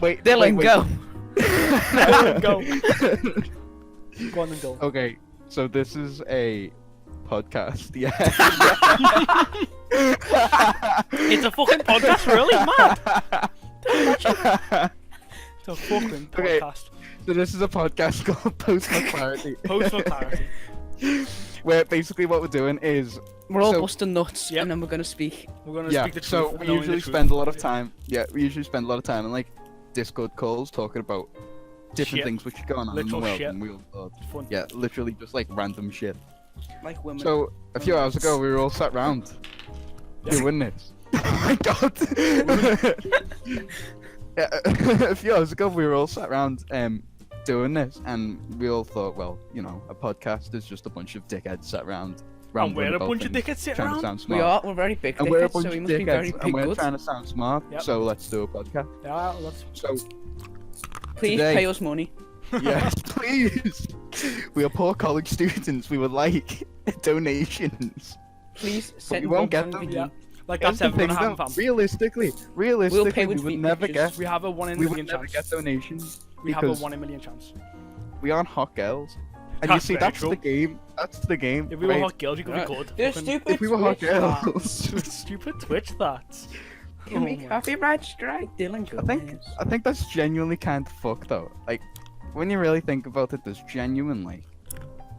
Wait, Dylan, wait. go. Go. Go on then, Dylan. Okay, so this is a podcast. Yeah. It's a fucking podcast, really? Mad. It's a fucking Okay. podcast. So this is a podcast called Post for Clarity, Post for clarity. where basically what we're doing is We're all So- busting nuts, Yep. and then we're gonna speak. We're gonna yeah. speak the truth. So and we only the usually truth. spend a lot of time. Yeah, we usually spend a lot of time in like Discord calls talking about different Shit. things which are going on in Literal the world, shit. and we'll Fun. yeah, literally just like random shit. Like women. So a few hours ago, we were all sat round Yeah. doing this. Oh my god! Yeah, a few hours ago, we were all sat round doing this, and we all thought, well, you know, a podcast is just a bunch of dickheads sat round. And we're rambling a about bunch of things, dickheads sitting trying to around. sound we smart. are. We're very big And we're a dickheads, bunch so of we must be very dickheads, big and we're good. trying to sound smart. Yep. So let's do a podcast. Yeah, that's So Please today- pay us money. yes, please. We are poor college students. We would like donations. Please we send won't us get some them. video. yeah. Like Here's that's the everyone thing, having though, fun. realistically, pay we with would feet never pictures. get. We have a 1 in a We would million never chance. get donations We have a because 1 in a million chance. we aren't hot girls. And That's you see, very that's true. the game. That's the game. If we were right? hot girls, we could be Right. good. They're Fucking- stupid. If we were hot Twitch girls. lads. Stupid Twitch that. Give me my- copyright strike, Dylan. I think that's genuinely kind of fucked though. Like, when you really think about it, there's genuinely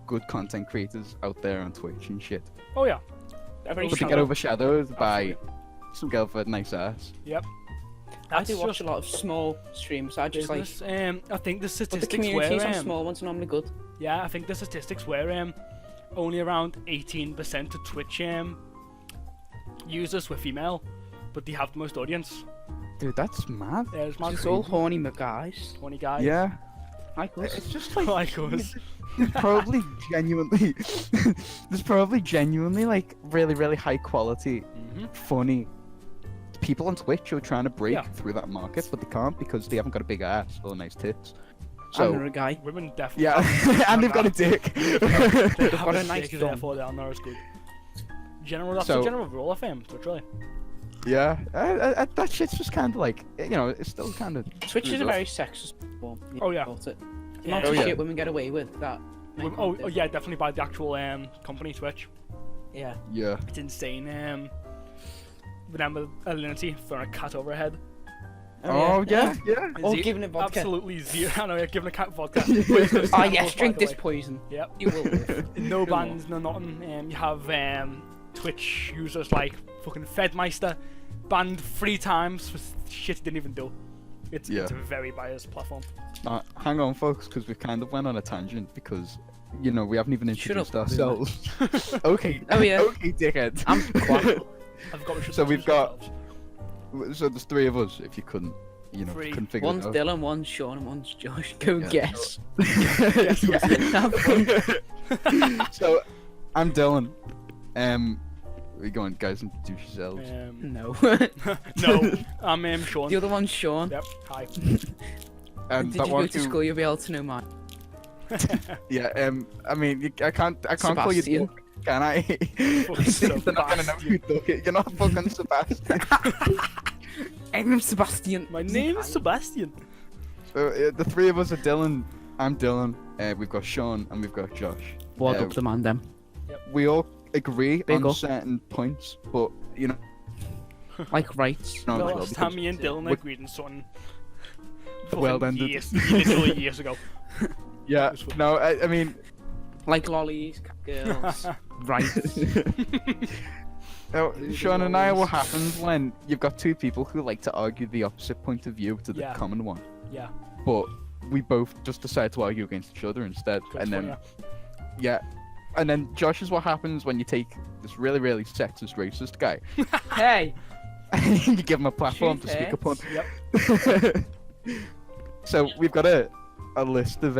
good content creators out there on Twitch and shit. Oh yeah. Every But they Overshadowed. get overshadowed by Absolutely. some girl with a nice ass. I That's do watch just a lot of small streams. I just like. business. I think the But the statistics communities were on small ones are normally good. yeah, I think the statistics were only around 18% of Twitch users were female, but they have the most audience. Dude, that's mad. There's my It's all horny guys. 20 guys. Yeah. Like us. It's just like Like us. probably genuinely there's probably genuinely like really high quality funny people on Twitch who are trying to break Yeah. through that market, but they can't because they haven't got a big ass or nice tits. So, So a guy. Women definitely. yeah, and they've got a dick. They've got a nice dome. therefore they are not as good. General, that's So- the general rule of fame, Twitch really. Yeah, that shit's just kind of like, you know, it's still kind of Twitch is a very sexist form. Oh, yeah. About it. Yeah. Not Oh, the yeah. shit women get away with. That. make Oh, them oh yeah, definitely by the actual company Twitch. Yeah. yeah. It's insane. Remember Alinity throwing a cat over her head? Oh yeah, yeah. Or Ze- giving it vodka. Absolutely zero. I know, yeah, giving a cat vodka. Ah yes, drink this poison. Yep. You will live. No Go on. bans, no nothing. You have Twitch users like fucking Fedmeister banned 3 times for shit he didn't even do. It's Yeah. a very biased platform. Hang on, folks, because we kind of went on a tangent because, you know, we haven't even Shut introduced up, ourselves. Okay. Oh, yeah. Okay, dickhead. I'm quiet. I've got So we've got- So there's 3 of us. If you couldn't, you know, 3. couldn't figure One's it out. Dylan, one's Sean, and one's Josh. Go Yeah. guess. Yeah. Have fun. So, I'm Dylan. We going, guys, introduce yourselves. No. No, I'm Sean. The other one's Sean. Yep. Hi. And Did that you go one to who- school? You'll be able to know mine. Yeah. I mean, I can't call you Sebastian. Duck, can I? They're not gonna know you Duck. You're not fucking Sebastian. I'm Sebastian. My name is Sebastian. So the 3 of us are Dylan. I'm Dylan. We've got Sean and we've got Josh. What Uh, up the man them? We all agree Big on up. certain points, but you know, Like rights. not The as well last time because- me and Dylan we- agreed on something. Well fucking ended. literally years ago. Yeah. No, I mean, Like lollies, girls. rights. Sean and I, what happens when you've got 2 people who like to argue the opposite point of view to the Yeah. common one, Yeah. but we both just decide to argue against each other instead, and then yeah, and then Josh is what happens when you take this really sexist, racist guy Hey. and you give him a platform to Truth speak upon. Yep. So we've got a list of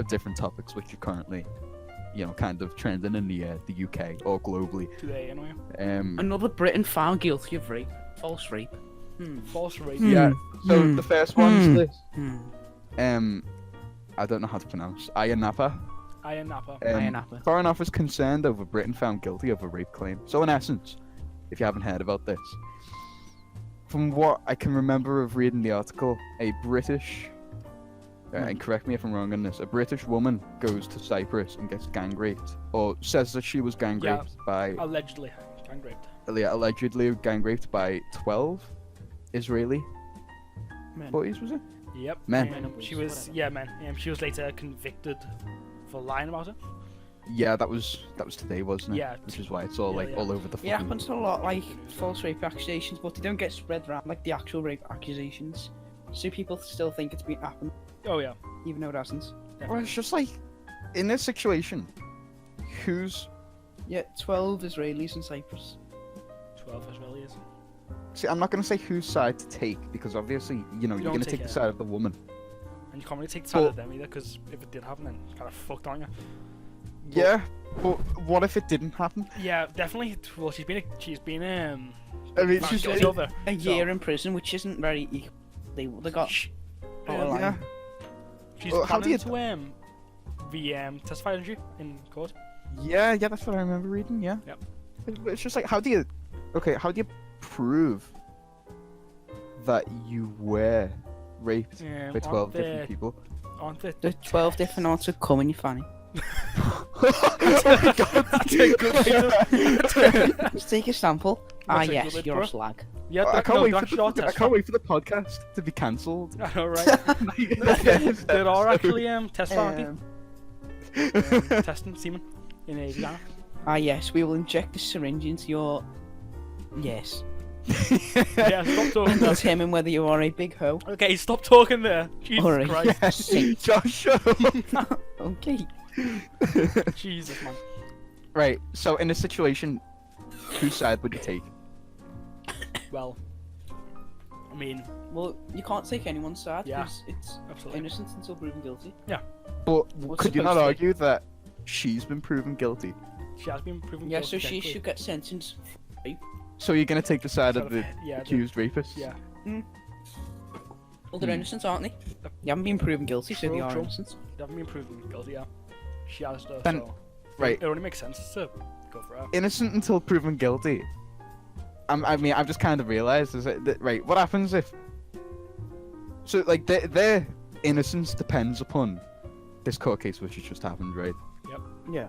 different topics which are currently, you know, kind of trending in the UK or globally. Today, anyway. Another Briton found guilty of rape. False rape. False rape. Yeah. So Hmm. the first one's Hmm. this. Hmm. I don't know how to pronounce. Ayia Napa. Ayia Napa. Ayia Napa. Foreign Office concerned over Britain found guilty of a rape claim. So in essence, if you haven't heard about this, from what I can remember of reading the article, a British, and correct me if I'm wrong on this, a British woman goes to Cyprus and gets gang raped, or says that she was gang Yeah. raped by, Allegedly, gang raped. allegedly gang raped by 12 Israeli Men. boys, was it? Yep. Men. She was, Whatever. yeah, man. She was later convicted for lying about it. Yeah, that was today, wasn't it? Yeah. Which is why it's all Yeah, like yeah. all over the It fucking. happens to a lot, like false rape accusations, but they don't get spread around like the actual rape accusations. So people still think it's been happened, Oh yeah. even though it hasn't. Well, it's just like in this situation, who's Yeah, 12 Israelis in Cyprus. 12 Israelis. see? I'm not gonna say whose side to take because obviously, you know, You you're don't gonna take take the it. side of the woman. And you can't really take the side But- of them either, because if it did happen, then it's kind of fucked, aren't you? Yeah, but what if it didn't happen? Yeah, definitely. Well, she's been I mean, back she's guilty over. A year in prison, which isn't very equal. They got Sh- out of line. yeah. She's Well, how do planning to testify, isn't she, in court? Yeah, that's what I remember reading. Yeah. Yep. It's just like, how do you prove that you were raped by 12 different people? Aren't they? the 12 different answers come in your fanny. That's a good idea. Just take a sample. That's a Yes, good you're bro. a slag. Yeah, I that, can't no, wait that's for your the, I test. can't wait for the podcast to be cancelled. I know, right? There are actually tests for testing semen in Ghana. Yes, we will inject the syringe into your. Yes. Yeah, stop talking And there. determine whether you are a big hoe. Okay, stop talking there. Jesus Alright. Christ. Yes. Josh, shut up. Okay. Jesus, man. Right. So in a situation, whose side would you take? Well, I mean, Well, you can't take anyone's side Yeah. because it's absolutely. innocent until proven guilty. But What's could you not supposed to- argue that she's been proven guilty? She has been proven Yeah, guilty. so she technically. should get sentenced. So you're gonna take the side Sort of the yeah, accused rapist? Yeah. Well, they're innocent, aren't they? They haven't been proven guilty, so they True, are true. innocent. They haven't been proven guilty, yeah. She has though, Then- so Right. it only makes sense to go for her. Innocent until proven guilty. I mean, I've just kind of realised is that right. What happens if? So like their innocence depends upon this court case which has just happened, right? Yeah.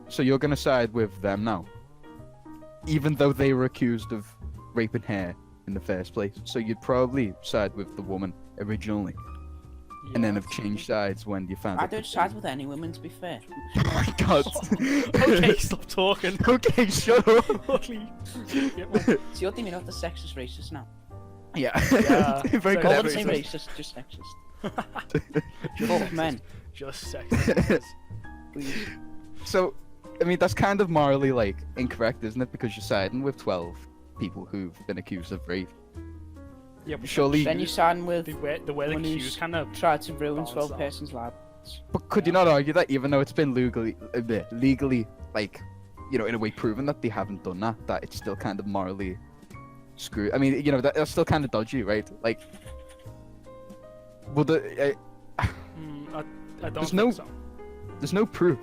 So you're gonna side with them now, even though they were accused of raping her in the first place. So you'd probably side with the woman originally, and then Yeah. have changed sides when you found I out. don't side with any women, to be fair. Oh my god. Okay, stop talking. Okay, shut up. Holy shit, man. So you're thinking of the sexist racist now. Yeah. Yeah. Very So good. I Yeah, wouldn't say racist. racist, just sexist. Just Fuck sexist. men. Just sexist. Please. So, I mean, that's kind of morally like incorrect, isn't it? Because you're siding with 12 people who've been accused of rape. Yeah, but Surely, Then you're siding with the way the Someone who's accused kind of tried to ruin Balance 12 out. persons' lives. but could you not argue that even though it's been legally, like, you know, in a way proven that they haven't done that, that it's still kind of morally screwed? I mean, you know, that's still kind of dodgy, right? Like, would it, I don't There's think no- so. there's no proof,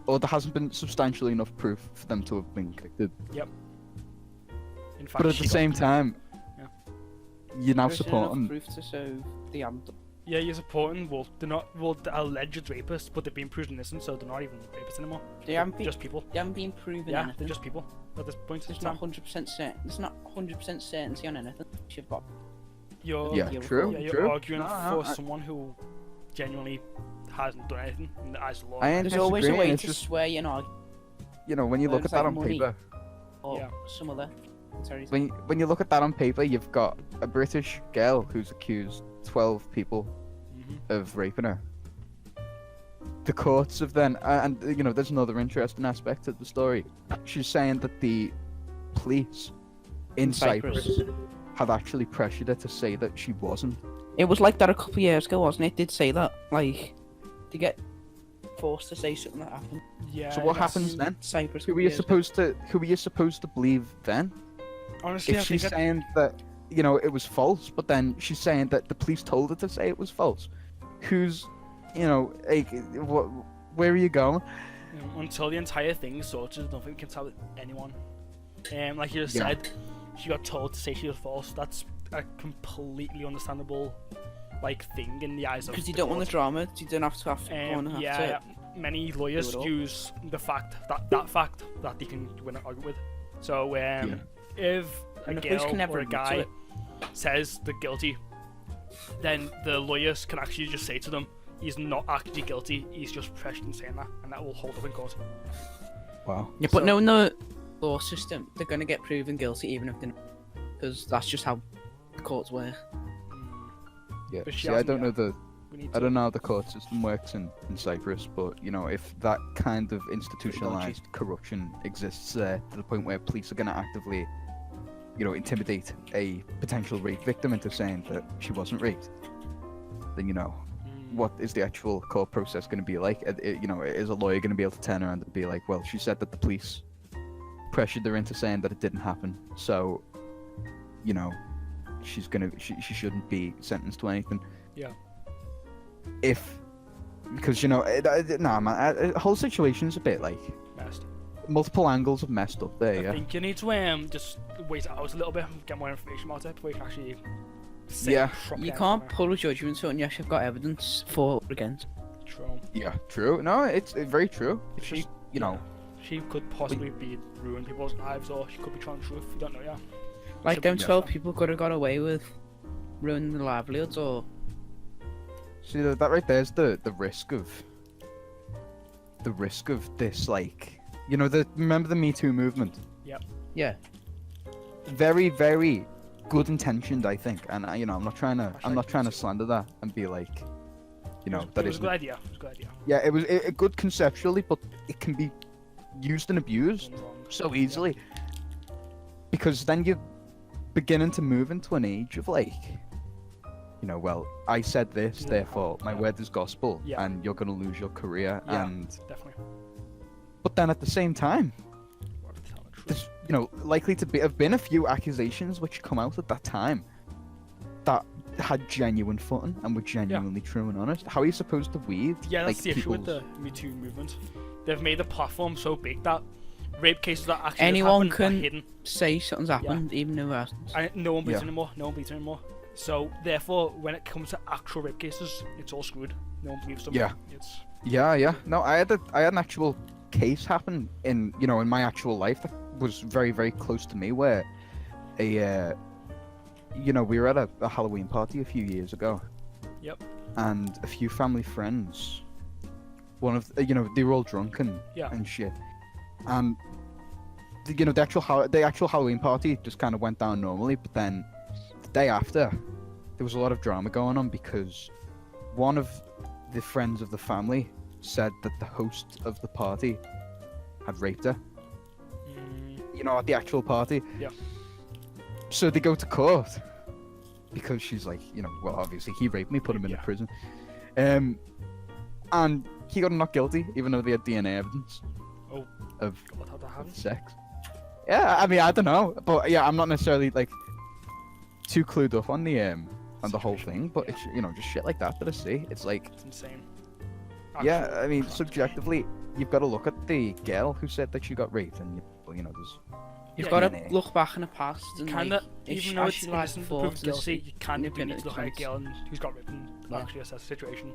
or there hasn't been substantially enough proof for them to have been convicted. In fact, But at she the got- same time, Yeah. you're now There isn't supporting. enough proof to show they haven't done. Yeah, you're supporting, well, they're not, well, the alleged rapists, but they've been proven innocent, so they're not even rapists anymore. They haven't been, Just people. they haven't been proven Yeah, anything. they're just people at this point in There's not time. 100% certain. There's not 100% certainty on anything. You've got. You're, Yeah, you're- true. yeah, you're true. arguing No, for I- someone who genuinely hasn't done anything in the eyes of the law. I ain't There's always a disagreeing, way it's to just, sway an argument you know, when you look Words at that like on money. paper, or Yeah. some other. Sorry. when you look at that on paper, you've got a British girl who's accused 12 people Mhm. of raping her. The courts have then, and you know, there's another interesting aspect of the story. She's saying that the police in Cyprus have actually pressured her to say that she wasn't. It was like that a couple of years ago, wasn't it? It did say that. Like, to get forced to say something that happened. Yeah. So what that's- happens then? Cyprus. Who couple are you years ago. supposed to believe then? Honestly, If I she's think saying that, you know, it was false, but then she's saying that the police told her to say it was false. Who's, you know, like, where are you going? until the entire thing is sorted, I don't think we can tell anyone. Like you just Yeah. said, she got told to say she was false. That's a completely understandable thing in the eyes of Because you the don't want the court. drama. You don't have to have. Yeah, many lawyers it all. use the fact that they can win an argument with. So if a And the police girl can never or a admit to guy it. says they're guilty, then the lawyers can actually just say to them, he's not actually guilty, he's just pressured in saying that, and that will hold up in court. Wow. Yeah, but So- knowing the law system, they're gonna get proven guilty even if they're not, because that's just how the courts work. Yeah. But she See, I hasn't don't know yet. We need I to- don't know how the court system works in Cyprus, but if that kind of institutionalized corruption exists there to the point where police are going to actively, intimidate a potential rape victim into saying that she wasn't raped, then what is the actual court process going to be like? Is a lawyer going to be able to turn around and be like, well, she said that the police pressured her into saying that it didn't happen, so she shouldn't be sentenced to anything. Yeah. Because nah, man, the whole situation's a bit messed. multiple angles of messed up there. I Yeah. think you need to just wait it out a little bit and get more information about it before you can actually say Yeah. proper You anything can't on it. pull a judgment unless you've got evidence for or against. True. Yeah. True. No, it's very true. It's She- just She could possibly be ruining people's lives, or she could be telling the truth. You don't know yet. Like them Yeah. 12 people could have got away with ruining their livelihoods, or see that right there's the risk of this remember the Me Too movement? yeah. Very, very good intentioned, I think, and I'm not trying to Hashtag slander that and be like, that it was a isn't. good idea. It was a good idea. Yeah, it was good conceptually, but it can be used and abused Done wrong. so easily because then you're beginning to move into an age of well, I said this, Yeah. therefore my Yeah. word is gospel, Yeah. and you're gonna lose your career. Yeah. And Definitely. but then at the same time, What to tell the truth. there's likely to have been a few accusations which come out at that time that had genuine footing and were genuinely true and honest. How are you supposed to weed? Yeah, that's the issue with people's- the Me Too movement. They've made the platform so big that rape cases that actually have Anyone happened are can- hidden. Say something's happened, even though it hasn't. And no one believes Yeah. anymore. No one believes anymore. So therefore, when it comes to actual rape cases, it's all screwed. No one believes them. Yeah. It's Yeah. No, I had an actual case happen in in my actual life that was very, very close to me, where we were at a Halloween party a few years ago. Yep. And a few family friends, one of they were all drunk and Yeah. and shit, and the actual Halloween party just kind of went down normally, but then the day after there was a lot of drama going on because one of the friends of the family said that the host of the party had raped her, at the actual party. Yeah. So they go to court because she's like, well, obviously he raped me, put him in Yeah. prison. And he got not guilty, even though they had DNA evidence Oh. of God, how that happened? sex. Yeah, I mean, I don't know, but yeah, I'm not necessarily too clued up on the whole thing, but it's just shit like that I see. It's like, It's insane. yeah, Actual I mean, crimes. subjectively, you've got to look at the girl who said that she got raped, and there's You've Yeah, got to DNA. look back in the past and Kinda, if she even though it's actually lied innocent before proven to guilty, see you kind of do nip need in to look at a chance. girl who's got raped and Yeah. actually assess the situation,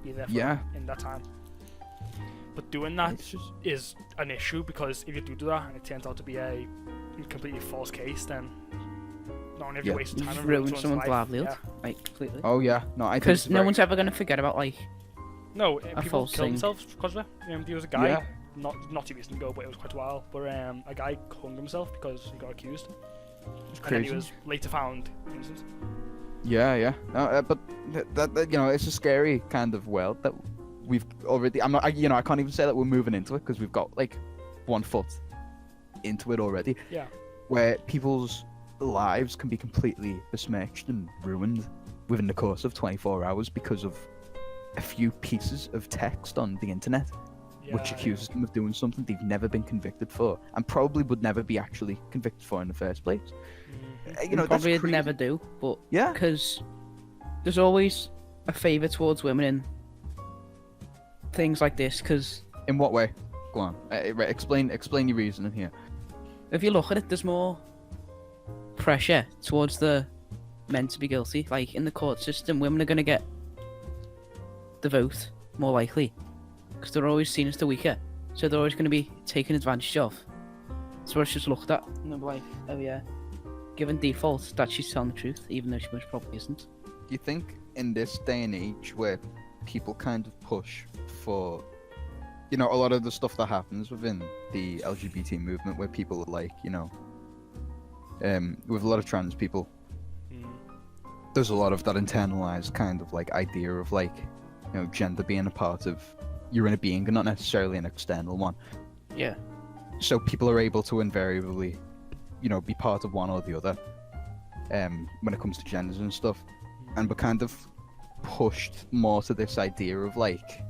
be there for Yeah. them in that time. But doing that it's just is an issue because if you do that and it turns out to be a completely false case, then not only have you Yeah. wasted You time just and ruined ruin someone's life, livelihood, like completely. oh yeah, no, I think Because it's no very- one's ever gonna forget about No, a people false killed thing. themselves because of it. There was a guy, Yeah. not too recently ago, but it was quite a while, but a guy hung himself because he got accused. It's And then he crazy. was later found innocent. Yeah. No, but that it's a scary kind of world that we've already. I'm not. I can't even say that we're moving into it because we've got 1 foot into it already. Yeah. Where people's lives can be completely besmirched and ruined within the course of 24 hours because of a few pieces of text on the internet, which Yeah, accuses them of doing something they've never been convicted for and probably would never be actually convicted for in the first place. Mhm. That's probably crazy. never do, but Yeah. because there's always a favour towards women in things like this. Because In what way? Go on. Right, explain your reasoning here. if you look at it, there's more pressure towards the men to be guilty. Like in the court system, women are gonna get the vote more likely because they're always seen as the weaker, so they're always gonna be taken advantage of. So it's just looked at and they're like, oh yeah, given default that she's telling the truth, even though she most probably isn't. Do you think in this day and age where people kind of push for, you know, a lot of the stuff that happens within the LGBT movement, where people are like, you know, with a lot of trans people, there's a lot of that internalized kind of like idea of like, you know, gender being a part of your inner being and not necessarily an external one. Yeah. So people are able to invariably, you know, be part of one or the other, when it comes to genders and stuff, and we're kind of pushed more to this idea of like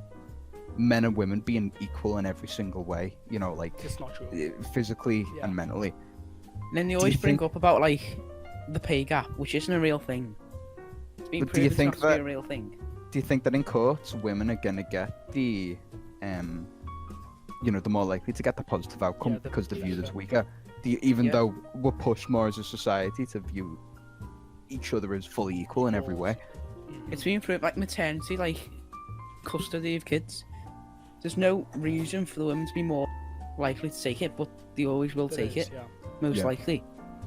men and women being equal in every single way, you know, like It's not true. physically Yeah. and mentally. And then they Do always you bring think- up about like the pay gap, which isn't a real thing. It's been But do you proven think not to be that- a real thing. Do you think that in courts women are gonna get the, you know, the more likely to get the positive outcome Yeah, because they're viewed as yeah. weaker? Even Yeah. though we're pushed more as a society to view each other as fully equal in every way. It's been proved like maternity, like custody of kids. There's no reason for the women to be more likely to take it, but they always will There take is, it, yeah. most Yeah. likely.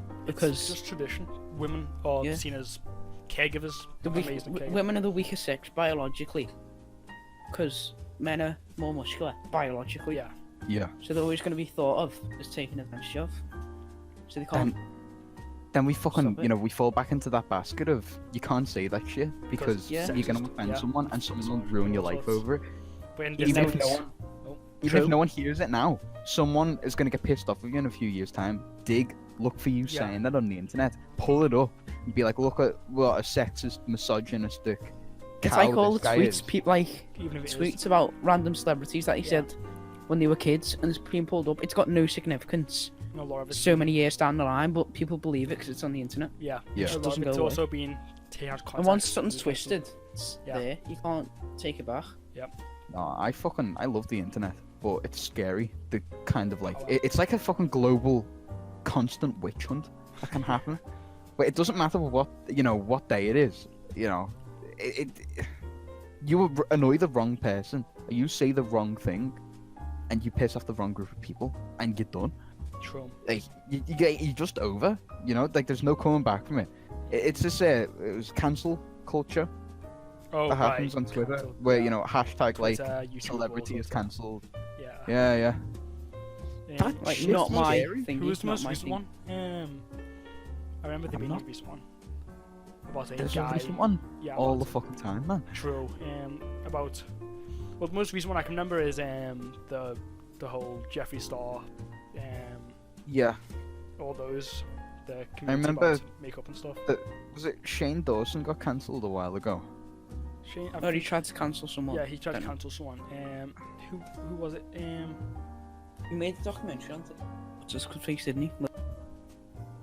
It's Because just tradition. Women are Yeah. seen as caregivers. the amazing caregivers. women are the weaker sex biologically. Because men are more muscular biologically. Yeah. Yeah. So they're always going to be thought of as taken advantage of. So they can't. Then we fucking, Stop it. you know, we fall back into that basket of you can't say that shit because Yeah. you're gonna Sexist, offend yeah. someone and someone will ruin your life over it. But in Even this if day- no one- Even if True. no one hears it now, someone is gonna get pissed off with you in a few years' time. Look for you Yeah. saying that on the internet, pull it up, and be like, look at what a sexist, misogynistic. It's cow like all the this guy tweets, is." people like even if it is, tweets about random celebrities that he Yeah. said when they were kids, and it's being pulled up. It's got no significance a lot of it. so many years down the line, but people believe it because it's on the internet. Yeah. Yeah. A lot doesn't of it's go away. also been taken out of And context. once something's and twisted, it's Yeah. there. You can't take it back. No, I love the internet, but it's scary. The kind of like Oh, wow. it's like a fucking global, constant witch hunt that can happen. But it doesn't matter what day it is. You know, you annoy the wrong person, or you say the wrong thing, and you piss off the wrong group of people, and you're done. True. Like you're just over. You know, like there's no coming back from it. It's just it was cancel culture Oh, that happens right. on Twitter, Cancel, where yeah. you know hashtag like Twitter, YouTube, celebrity all is those. cancelled. Yeah. Yeah. Um, Like Shit's not my scary. thing. Who was the not most my recent thing. one? I remember there I'm being a not- recent one. About a There's guy. a recent one Yeah. all the about- fucking time, man. True. About. Well, the most recent one I can remember is the whole Jeffree Star, Yeah. all those the community remember- about makeup and stuff. Was it Shane Dawson got cancelled a while ago? Shane, Oh, he tried to cancel someone. yeah, he tried to Don't know. cancel someone. Who was it? He made a documentary on it. Just could face, didn't he?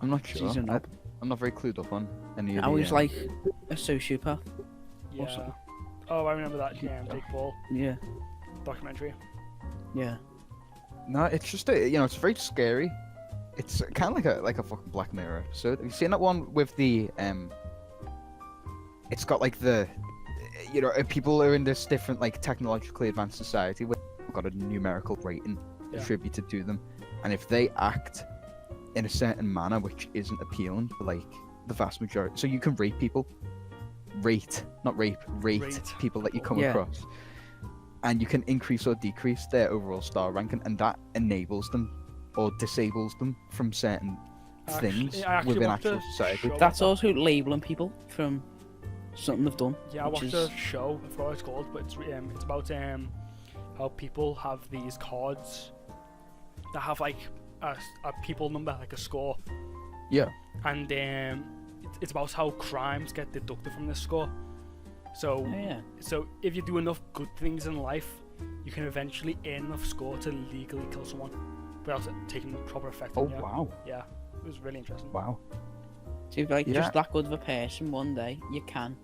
I'm not sure. Season up. I'm not very clued up on any of I the. was like a sociopath. Yeah. Awesome. Oh, I remember that. Jake Paul Yeah. documentary. Yeah. No, it's just it's very scary. It's kind of like a fucking Black Mirror episode. Have you seen that one with the It's got like the, people are in this different like technologically advanced society where they've got a numerical rating Yeah. attributed to them, and if they act in a certain manner which isn't appealing for like the vast majority, so you can rate people, rate Rate. people that you come Yeah. across, and you can increase or decrease their overall star ranking, and that enables them or disables them from certain things I actually within watched a actual society. show That's about also labeling people from something they've done. that. Yeah, I which watched is- a show. I forgot what it's called, but it's about how people have these cards that have like a people number, like a score, Yeah. and it's about how crimes get deducted from this score. So Oh, yeah. So if you do enough good things in life, you can eventually earn enough score to legally kill someone without taking proper effect Oh on you. wow. Yeah, it was really interesting. Wow. So if you're like Yeah. just that good of a person one day, you can.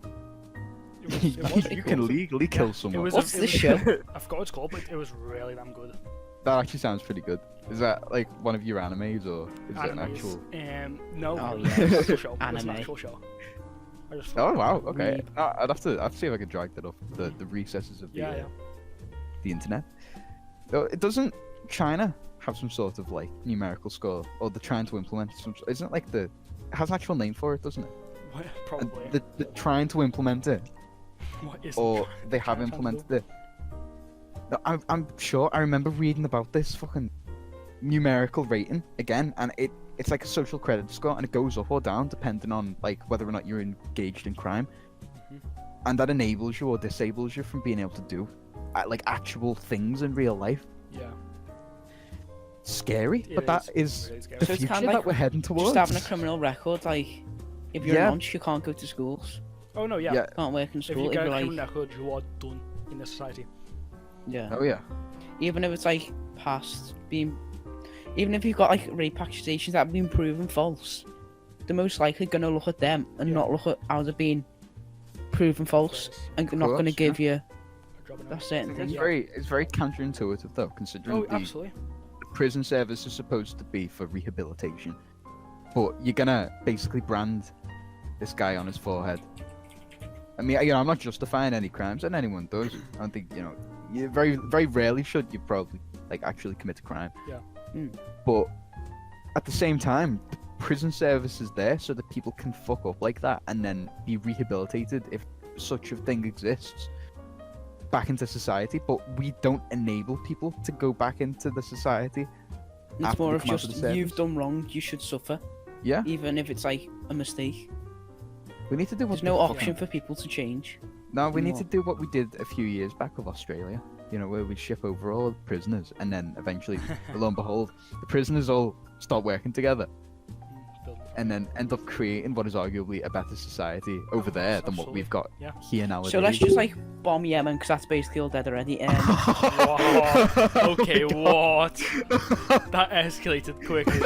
It was pretty You cool. can legally kill It someone. was What's it this was- show? I forgot what it's called, but it was really damn good. That actually sounds pretty good. Is that like one of your animes or is it an actual? No. Oh, It's yeah. an actual show. It's an Anime. actual show. I just Oh thought- wow, okay. Weeb. I'd have to see if I could drag that off the recesses of Yeah, yeah. the internet. Though it doesn't China have some sort of like numerical score, or they're trying to implement some? Isn't it like it has an actual name for it, doesn't it? What- And Probably. they're trying to implement it, What is or they have China trying to implemented it. No, I'm sure. I remember reading about this fucking numerical rating again, and it's like a social credit score, and it goes up or down depending on like whether or not you're engaged in crime, Mhm. and that enables you or disables you from being able to do like actual things in real life. Yeah. Scary, It but that is really scary. the So it's future kinda that like we're heading towards. Just having a criminal record, like, if you're Yeah. a nonce, you can't go to schools, Oh no, yeah. Yeah. can't work in If school. you If get a you're like, criminal record, you are done in this society. yeah. Oh yeah. Even if it's like past being, even if you've got like rape accusations that have been proven false, they're most likely gonna look at them and Yeah. not look at how they're being proven false, Yes. and not gonna course, give you A job in a it. certain It's thing. Yeah. it's very counterintuitive though, considering Oh, the absolutely. prison service is supposed to be for rehabilitation, but you're gonna basically brand this guy on his forehead. I mean, I'm not justifying any crimes, and anyone does. I don't think you very rarely should you probably like actually commit a crime. Yeah. But at the same time, the prison service is there so that people can fuck up like that and then be rehabilitated if such a thing exists back into society. But we don't enable people to go back into the society. It's after more they of come out of just the you've service. done wrong, you should suffer, Yeah, even if it's like a mistake. we need to do what There's no the- option for people to change. No, we need No. to do what we did a few years back with Australia. Where we ship over all the prisoners, and then eventually, lo and behold, the prisoners all start working together, Build- and then end up creating what is arguably a better society over there than what Absolutely. we've got Yeah. here nowadays. So let's just like bomb Yemen because that's basically all dead already. Wow. Okay, Oh what? That escalated quickly.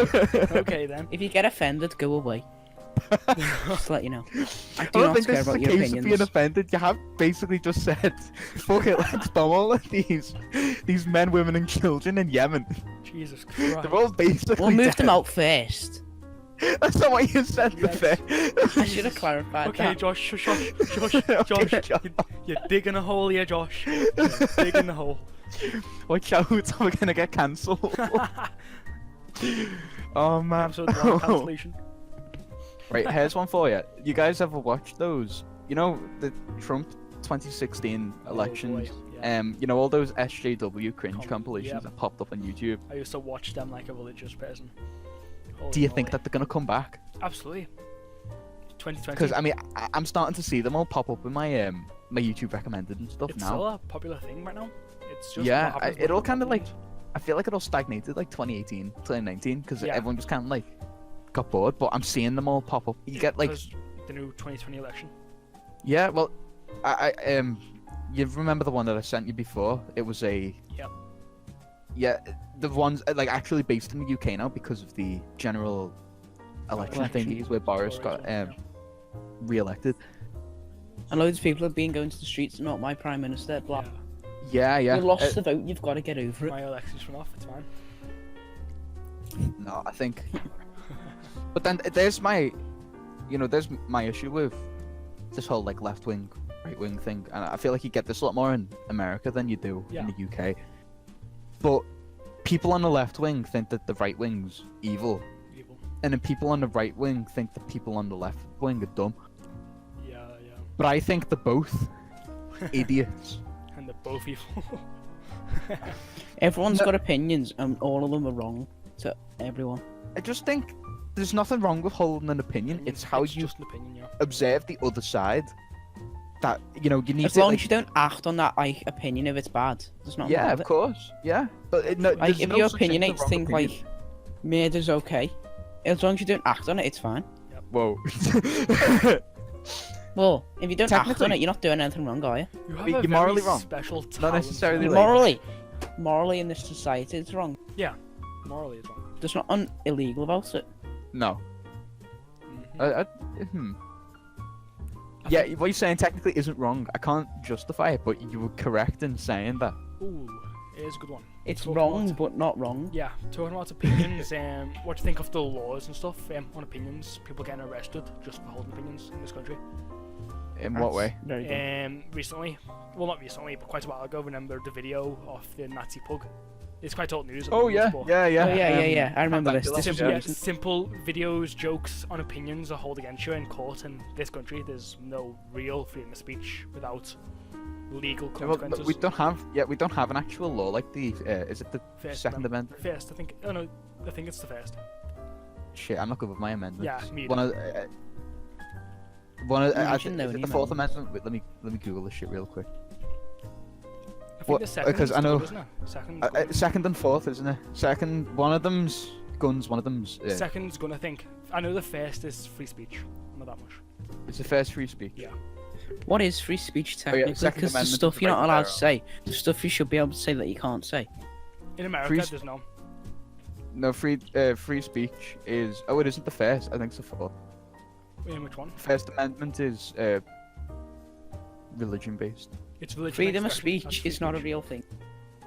Okay then. If you get offended, go away. Just to let you know. I I do don't not think care this is a about your case of being opinions. offended. You have basically just said, "Fuck it, let's bomb all of these men, women, and children in Yemen." Jesus Christ. They're all basically. We'll move them dead. out first. That's not what you said. Yes. I should have clarified Okay, that. Josh, Josh, Okay, Josh, Josh. you're digging a hole here, Josh. You're digging the hole. Watch out, we're gonna get cancelled. Oh man. Episode 1 cancellation. Right, here's one for you. You guys ever watched those? The Trump 2016 elections? Yeah. All those SJW cringe Com- compilations yep. that popped up on YouTube. I used to watch them like a religious person. Holy Do you think moly. that they're gonna come back? Absolutely. 2020. Because I mean, I'm starting to see them all pop up in my my YouTube recommended and stuff it's now. still a popular thing right now. It's just Yeah, what happens it all when kind of like happens. I feel like it all stagnated like 2018, 2019 because Yeah. everyone just kind of like got bored. But I'm seeing them all pop up. You get like Because the new 2020 election. yeah, well, you remember the one that I sent you before? It was a Yep. yeah, the ones like actually based in the UK now because of the general election Election. thingies where Boris got Yeah. re-elected. And loads of people have been going to the streets, not my prime minister. Blah. Yeah, yeah. You lost the vote. You've got to get over it. My elections went off. It's fine. No, I think. But then there's my, there's my issue with this whole like left wing, right wing thing, and I feel like you get this a lot more in America than you do Yeah. in the UK. But people on the left wing think that the right wing's evil, Evil. and then people on the right wing think that people on the left wing are dumb. Yeah, yeah. But I think they're both idiots. And they're both evil. Everyone's No. got opinions, and all of them are wrong to everyone. I just think there's nothing wrong with holding an opinion. It's how you just an opinion, yeah. observe the other side. That you need As to long like, as you don't act on that like opinion if it's bad, there's nothing yeah, wrong of with it. course, yeah. But no, Like there's if no you such thing as a opinionate wrong think opinion. like murder's okay, as long as you don't act on it, it's fine. Whoa. Well, if you don't act on Technically- it, you're not doing anything wrong, are you? You have You're a very morally wrong. special talent. Not necessarily for- like- Morally in this society, it's wrong. Morally is wrong. There's nothing illegal about it. No. Mhm. Hmm. I Yeah, think- what you're saying technically isn't wrong. I can't justify it, but you were correct in saying that. Ooh. It is a good one. It's Talking wrong, about- but not wrong. Yeah, talking about opinions, what do you think of the laws and stuff on opinions? People getting arrested just for holding opinions in this country. In what way? Very good. Recently, well not recently, but quite a while ago, remember the video of the Nazi pug? It's quite old news. Oh yeah, but yeah, yeah. Oh yeah. I remember this. Spectacular. This was Simple, recent. simple videos, jokes on opinions are held against you in court in this country. There's no real freedom of speech without legal Yeah, well, consequences. we don't have an actual law like the is it the First Second Amendment? First, I think. Oh no, I think it's the first. Shit, I'm not good with my amendments. Yeah, me One either. of You I should think, know is it any the Fourth amendments. Amendment? Wait, let me Google this shit real quick. I think what- the second because is I know- good, isn't it? Second and fourth, isn't it? Second, one of them's guns, one of them's. Second's gonna think. I know the first is free speech. Not that much. It's the first free speech. Yeah. What is free speech Oh, yeah, technically? Second Because the Amendment stuff is you're the not right to allowed bear to say, the stuff you should be able to say that you can't say. In America, Free- there's no. No, free speech is. Oh, it isn't the first. I think it's the fourth. In which one? First Amendment is religion based. It's religion. Freedom of expression, that's speech free is not a speech. real thing.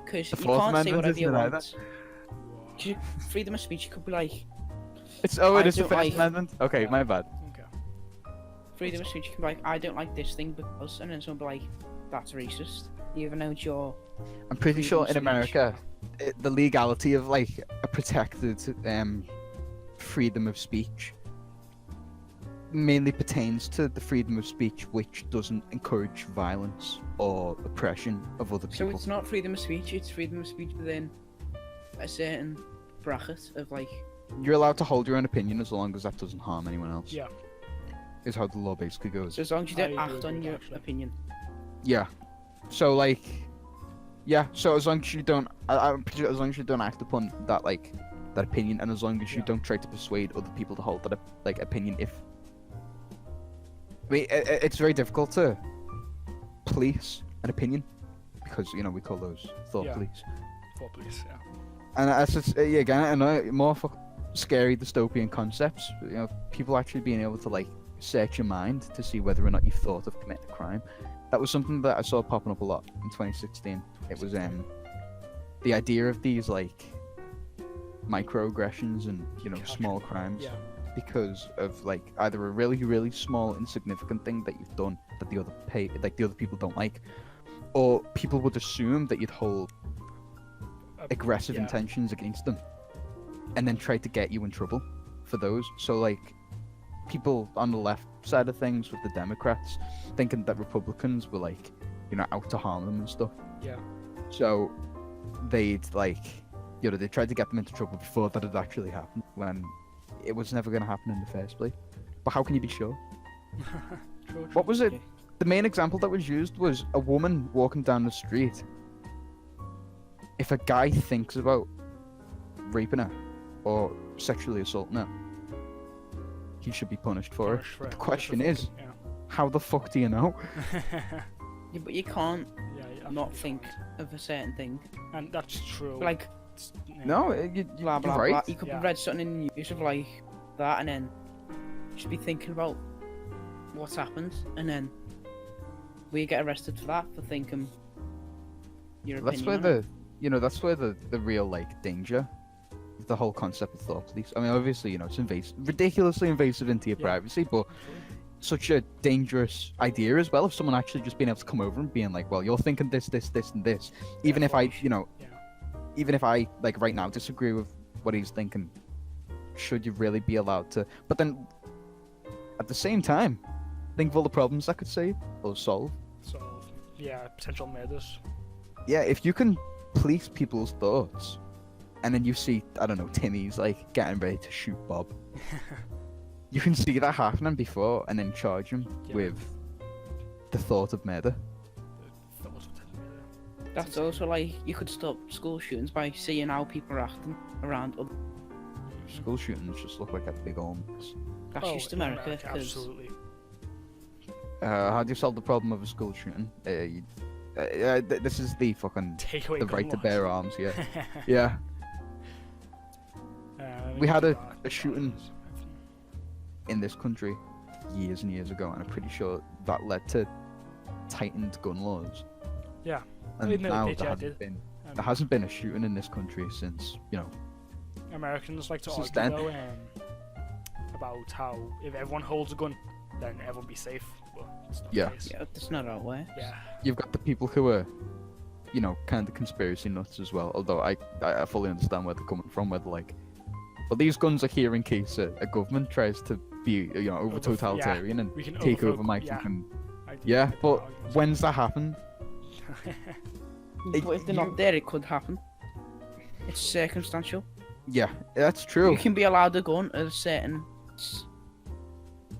Because The you Fourth can't say Amendment whatever you isn't it want. Whoa. 'Cause freedom of speech, you could be like, It I is the don't First like- Amendment. Okay, Yeah. my bad. Okay. freedom of speech, you can be like, I don't like this thing because, and then someone will be like, that's racist. Even though it's your. I'm pretty Freedom sure of in speech. America, the legality of like a protected freedom of speech mainly pertains to the freedom of speech which doesn't encourage violence or oppression of other So people. it's not freedom of speech, it's freedom of speech within a certain bracket of like. You're allowed to hold your own opinion as long as that doesn't harm anyone else. Yeah. Is how the law basically goes. So as long as you I don't agree act with on that, your actually. opinion. Yeah. So like, yeah. So as long as you don't, I'm pretty sure as long as you don't act upon that like that opinion, and as long as you Yeah. don't try to persuade other people to hold that like opinion, if I mean, it's very difficult to police an opinion because you know we call those thought Yeah. police, For police, yeah. and that's just yeah, again, I know more scary dystopian concepts. You know, people actually being able to like search your mind to see whether or not you've thought of committing a crime. That was something that I saw popping up a lot in 2016. It was the idea of these like microaggressions and you know small crimes Yeah. because of like either a really small insignificant thing that you've done that the other people don't like, or people would assume that you'd hold aggressive yeah. intentions against them and then try to get you in trouble for those. So like people on the left side of things with the Democrats thinking that Republicans were like, you know, out to harm them and stuff. Yeah. So they'd like, you know, they tried to get them into trouble before that had actually happened when it was never going to happen in the first place. But how can you be sure? True, What was it? Okay. The main example that was used was a woman walking down the street. If a guy thinks about raping her or sexually assaulting her, he should be punished for it. Punish for The it, question just is, for fucking- how the fuck do you know? yeah. Yeah, but you can't Yeah, not absolutely think can't. of a certain thing. And that's true. Like, Yeah. No, blah blah you're right. blah. You could Yeah. have read something in the news of like that, and then you should be thinking about what's happened, and then we get arrested for that for thinking your That's opinion. where on it. that's where the real like danger, of the whole concept of thought police. I mean, obviously, you know, it's ridiculously invasive into your Yeah. privacy, but such a dangerous idea as well of someone actually just being able to come over and being like, well, you're thinking this, and this. Even if I, Therefore, you know, yeah. even if I like right now disagree with what he's thinking, should you really be allowed to? But then, at the same time, think of all the problems that could save or solve. So, yeah, potential murders. Yeah, if you can police people's thoughts, and then you see, I don't know, Timmy's like getting ready to shoot Bob, you can see that happening before, and then charge him Yeah. with the thought of murder. That was potential murder. That's also like you could stop school shootings by seeing how people are acting around. Other... School shootings just look like a big old mess. That's Oh, just in America. 'cause absolutely. How do you solve the problem of a school shooting? This is the fucking Take away the gun right to laws. bear arms. Yeah, yeah. We had a shooting in this country years and years ago, and I'm pretty sure that led to tightened gun laws. Yeah. And In the now States, there yeah, it hasn't did. been. there hasn't been a shooting in this country since, Americans like to Since argue then. though, about how if everyone holds a gun, then everyone be safe. But it's not Yeah. the case. Yeah, that's not how it works. Yeah. you've got the people who are, kind of conspiracy nuts as well. Although I fully understand where they're coming from. Where they're like, well, these guns are here in case a government tries to be, over Yeah, totalitarian and we can take overthrow- over my yeah. fucking. I do Yeah, like that but argument. when's that happened? But if they're not there, it could happen. It's circumstantial. Yeah, that's true. You can be allowed a gun at a certain.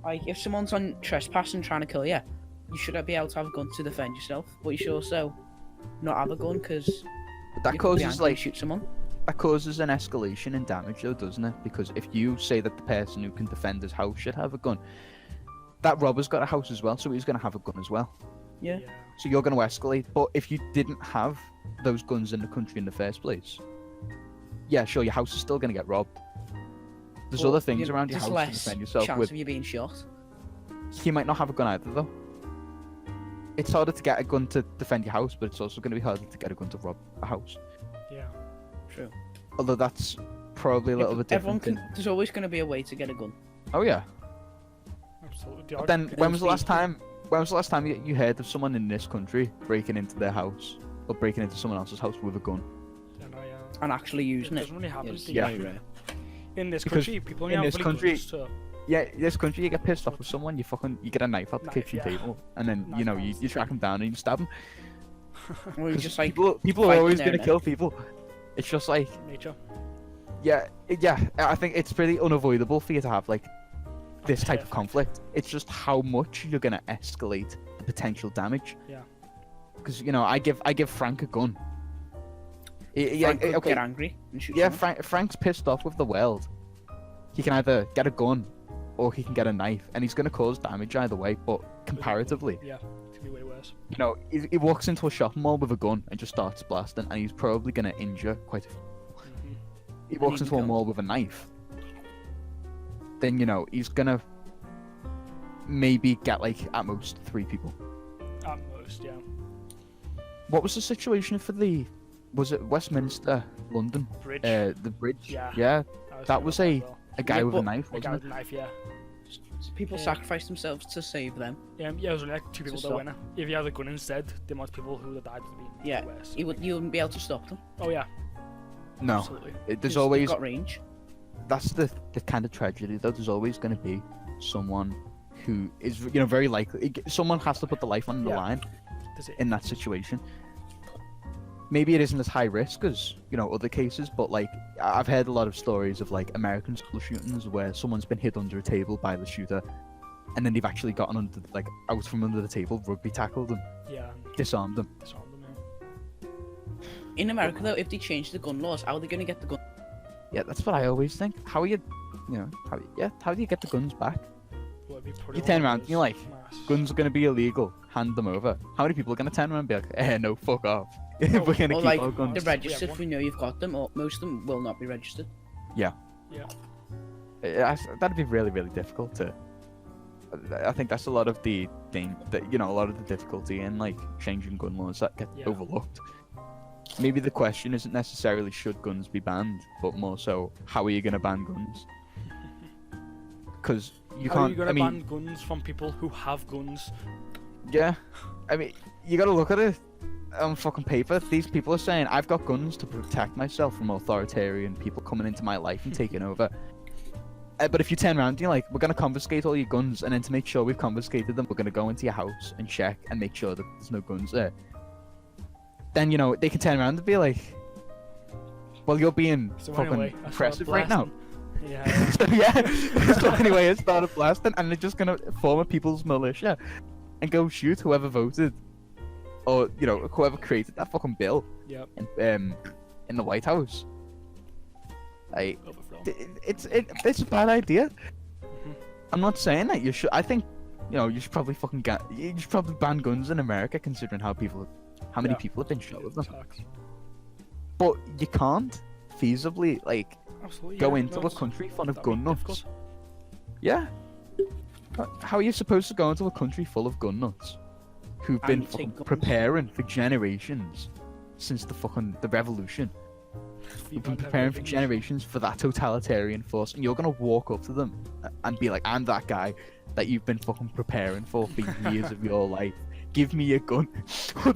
Like, if someone's on trespassing trying to kill you, you should be able to have a gun to defend yourself. But you should also not have a gun because But that causes like shoot someone. that causes an escalation in damage, though, doesn't it? Because if you say that the person who can defend his house should have a gun, that robber's got a house as well, so he's going to have a gun as well. Yeah. So you're going to escalate. But if you didn't have those guns in the country in the first place, yeah, sure, your house is still going to get robbed. There's But, other things you know, around your there's house to less defend yourself chance with. of you being shot. He might not have a gun either, though. It's harder to get a gun to defend your house, but it's also going to be harder to get a gun to rob a house. Yeah. True. Although that's probably a little bit Everyone different. can. There's always going to be a way to get a gun. Oh yeah. Absolutely. But then when was the last speak. time? When was the last time you heard of someone in this country breaking into their house or breaking into someone else's house with a gun? And actually It using it. doesn't really happen. It's do Yeah. you? very rare. In this Because country, people only in have this really country- guns, so Yeah, this country you get pissed off with someone, you get a knife out the Knife, kitchen yeah. table, and then Knife you arms. you track them down and you stab them. Or you just like People are fighting always there gonna and kill people. It's just like nature. yeah. I think it's pretty unavoidable for you to have like this type of Perfect. conflict. It's just how much you're gonna escalate the potential damage. Yeah. Because I give Frank a gun. Yeah, Frank could okay. get angry and shoot Yeah, someone. Frank's pissed off with the world. He can either get a gun or he can get a knife, and he's gonna cause damage either way. But comparatively, Yeah. It's gonna be way worse. he walks into a shopping mall with a gun and just starts blasting, and he's probably gonna injure quite a few. Mhm. He walks he into a can mall with a knife, then he's gonna maybe get like at most 3 people. At most, yeah. What was the situation for was it Westminster, London? Bridge. The bridge. Yeah. that was a guy Yeah, with a but- knife, A guy wasn't with a knife, yeah. People Yeah. sacrifice themselves to save them. Yeah, it was only like 2 people To that went. If you had a gun instead, the amount of people who would have died would be Yeah, worse. you wouldn't be able to stop them. Oh yeah, it? No. absolutely. There's 'cause always they've got range. that's the kind of tragedy though. There's always going to be someone who is very likely. Someone has to put the life on the Yeah. line Does it? in that situation. Maybe it isn't as high risk as other cases, but like I've heard a lot of stories of like American school shootings where someone's been hit under a table by the shooter, and then they've actually gotten out from under the table, rugby tackled them, Yeah. disarmed them. Disarm them, yeah. In America, though, if they change the gun laws, how are they going to get the gun? Yeah, that's what I always think. How are you, how do you get the guns back? Well, it'd be pretty You turn around and horrendous. you're like, Mass. Guns are going to be illegal. Hand them over. How many people are going to turn around and be like, no, fuck off. We're going to Or keep like, our guns. they're registered one. if we know you've got them, or most of them will not be registered. That'd be really, really difficult to. I think that's a lot of a lot of the difficulty in like changing gun laws that get Yeah. overlooked. Maybe the question isn't necessarily should guns be banned, but more so how are you going to ban guns? Because you How are can't. you gonna I mean, ban guns from people who have guns? yeah. I mean, you got to look at it on fucking paper. These people are saying I've got guns to protect myself from authoritarian people coming into my life and taking over. But if you turn around and you're like, we're going to confiscate all your guns, and then to make sure we've confiscated them, we're going to go into your house and check and make sure that there's no guns there. Then, they can turn around and be like, well, you're being So fucking anyway, I started oppressive right now. blasting. Yeah. So, yeah. So anyway, it started blasting, and they're just going to form a people's militia and go shoot whoever voted or, whoever created that fucking bill Yep. in the White House. Like, Overthrow. it's a bad idea. Mhm. I'm not saying that you should. I think, you should probably you should probably ban guns in America, considering how many Yeah. people have been shot with them. Facts. But you can't feasibly Absolutely. go yeah. into No, a it's- country full of that'd be gun nuts. difficult. Yeah. How are you supposed to go into a country full of gun nuts who've been And take fucking guns. preparing for generations since the revolution. We've been Feedback preparing for revolution. generations for that totalitarian force, and you're gonna walk up to them and be like, "I'm that guy that you've been fucking preparing for years of your life. Give me a gun."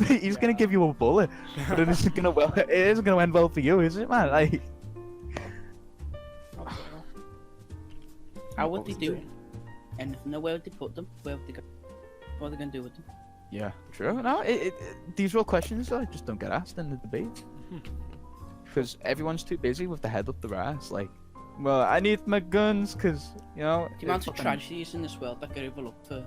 He's gonna Yeah. give you a bullet, but it isn't gonna it isn't gonna end well for you, is it, man? Like, How would What they was do? it? And no, where would they put them? Where would they go? What are they gonna do with them? yeah, true. No, these real questions just don't get asked in the debate because everyone's too busy with the head up their ass. Like, well, I need my guns because The amount of tragedies in this world that get overlooked for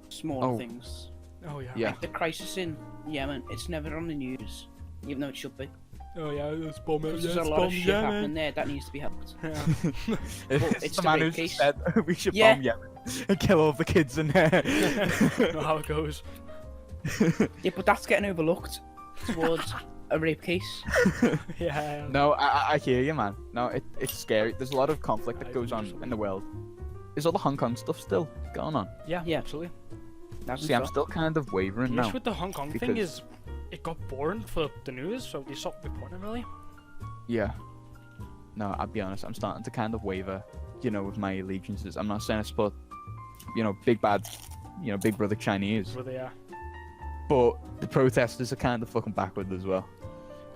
smaller Oh. things. Oh yeah. Yeah. Like the crisis in Yemen, it's never on the news, even though it should be. Oh yeah, it's bomb. Because Yeah, there's it's a lot of bomb shit Yemen. happening there that needs to be helped. Yeah. It's it's the the man rape who case. said we should Yeah. bomb Yemen and kill all the kids in there. Know how it goes. Yeah, but that's getting overlooked towards a rape case. Yeah. No, I hear you, man. No, it's scary. There's a lot of conflict that goes on in the world. Is all the Hong Kong stuff still going on? Yeah. Yeah. Absolutely. That's See, I'm still kind of wavering The now. issue with the Hong Kong thing because- is, it got boring for the news, so they stopped reporting it, really. Yeah. No, I'll be honest. I'm starting to kind of waver, with my allegiances. I'm not saying I support, big bad, big brother Chinese, Where they are. but the protesters are kind of fucking backward as well.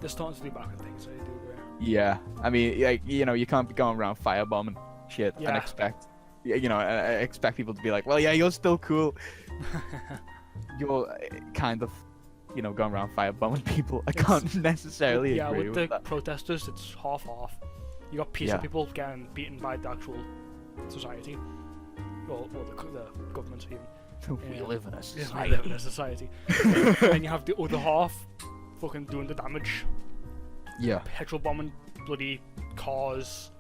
They're starting to do back and things, so I do agree. Yeah. I mean, like, you can't be going around firebombing shit and Yeah. expect, expect people to be like, well, yeah, you're still cool. You're kind of, going around firebombing people. I can't necessarily Yeah, agree with with the that. protesters, it's half-half. You got peaceful Yeah. people getting beaten by the actual society. Well, the government even. We Yeah. live in a Yeah, we society. live in a society. And you have the other half fucking doing the damage. Yeah. Petrol bombing bloody cars.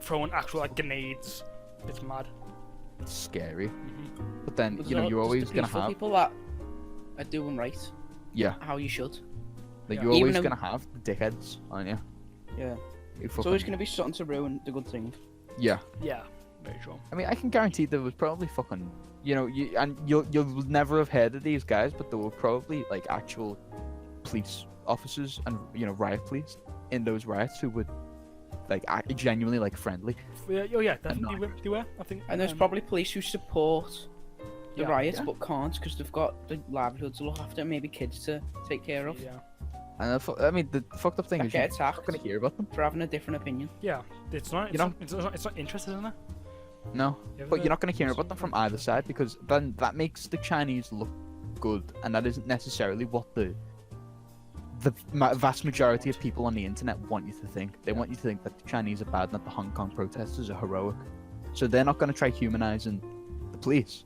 Throwing actual like grenades. It's mad. It's scary. Mhm. But then, There's you're the always gonna peaceful have. people that are doing right, Yeah. how you should. Like, Yeah. you're Even always though- gonna have the dickheads, aren't you? Yeah. Who It's fucking- always gonna be something to ruin the good thing. Yeah. Yeah, very true. I mean, I can guarantee there was probably fucking, you'll never have heard of these guys, but there were probably like actual police officers and riot police in those riots who would like genuinely like friendly. Yeah, oh yeah, definitely Annoying. they were, I think. And there's probably police who support the Yeah. riots Yeah. but can't because they've got the livelihoods to look after, maybe kids to take care of. Yeah, And I mean, the fucked up thing That is you're get attacked not gonna hear about them. for having a different opinion. yeah. It's not. It's, You know- not, it's not interested in that. No, You ever but you're heard- not gonna hear about them from either side because then that makes the Chinese look good, and that isn't necessarily what the vast majority of people on the internet want you to think. They want you to think that the Chinese are bad and that the Hong Kong protesters are heroic. So they're not going to try humanizing the police.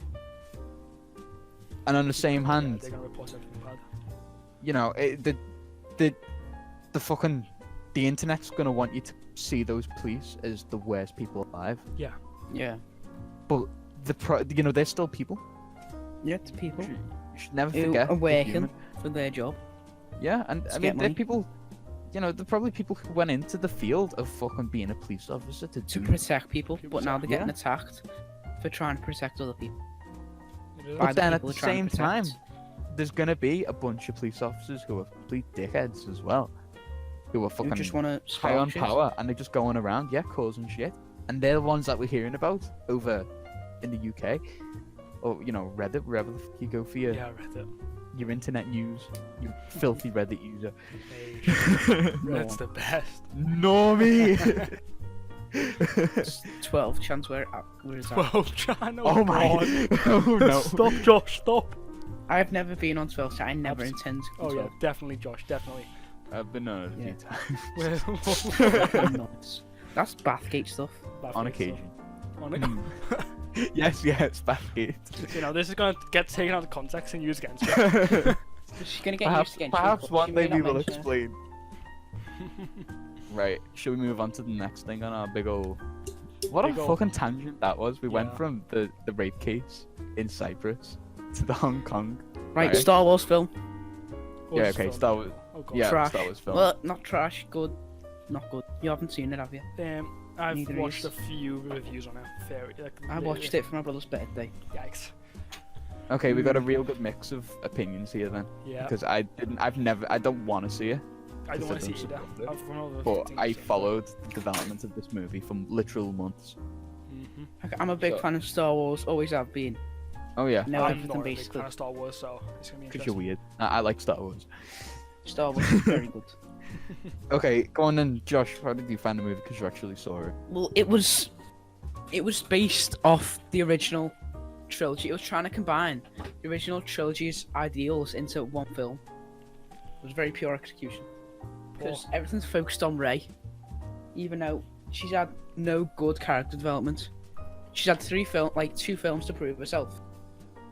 And on the same Yeah, hand, they're gonna report everything bad. the fucking the internet's going to want you to see those police as the worst people alive. Yeah. Yeah. But they're still people. Yeah, it's people You should never who forget. are they're working human. for their job. Yeah, and to I get mean, they're money. people. They're probably people who went into the field of fucking being a police officer to To do. protect people, People but now they're getting yeah. attacked for trying to protect other people. It is. by But the then at people the who are trying same to time, protect. there's gonna be a bunch of police officers who are complete dickheads as well, who are Who fucking just want to high on power and they're just going around, causing shit. And they're the ones that we're hearing about over in the UK, or Reddit, wherever the fuck you go for your Yeah, I read it. your internet news, you filthy Reddit user. Hey, Red's the best. Normie. 12 chance where is that? 12 Chan. Oh my. Oh no. Stop, Josh. Stop. I've never been on 12 chat. I never intend to. Oh yeah, definitely, Josh. Definitely. I've been on it a Yeah. few times. I'm nuts. That's Bathgate stuff. On occasion. On Yes, Bathgate. this is gonna get taken out of context and used against you. She's gonna get Perhaps, used again. perhaps one day we will mention it. explain. Right, should we move on to the next thing on our big ol'... What Big a ol'- fucking tangent that was. We went Yeah. from the rape case in Cyprus to the Hong Kong. Right, Right. Star Wars film. Or Yeah, just okay, film. Star Wars. Oh god. Yeah, Trash. Star Wars film. Well, not trash. Good. Not good. You haven't seen it, have you? I've Neither watched is. a few reviews on it. Fair, like, I watched it for my brother's birthday. Yikes. Okay, we got a real good mix of opinions here then. Yeah. Because I don't want to see it. I don't want to see it either. support it. I've run all the But things I I've seen. followed the development of this movie from literal months. Mhm. I'm a big So- fan of Star Wars. Always have been. Oh yeah, Know I'm everything not a big basically. fan of Star Wars, so it's gonna be because you're interesting. weird. I like Star Wars. Star Wars is very good. Okay, go on then, Josh. How did you find the movie? Because you actually saw it. Well, it was based off the original trilogy. It was trying to combine the original trilogy's ideals into one film. It was very pure execution because everything's focused on Rey, even though she's had no good character development. She's had two films to prove herself,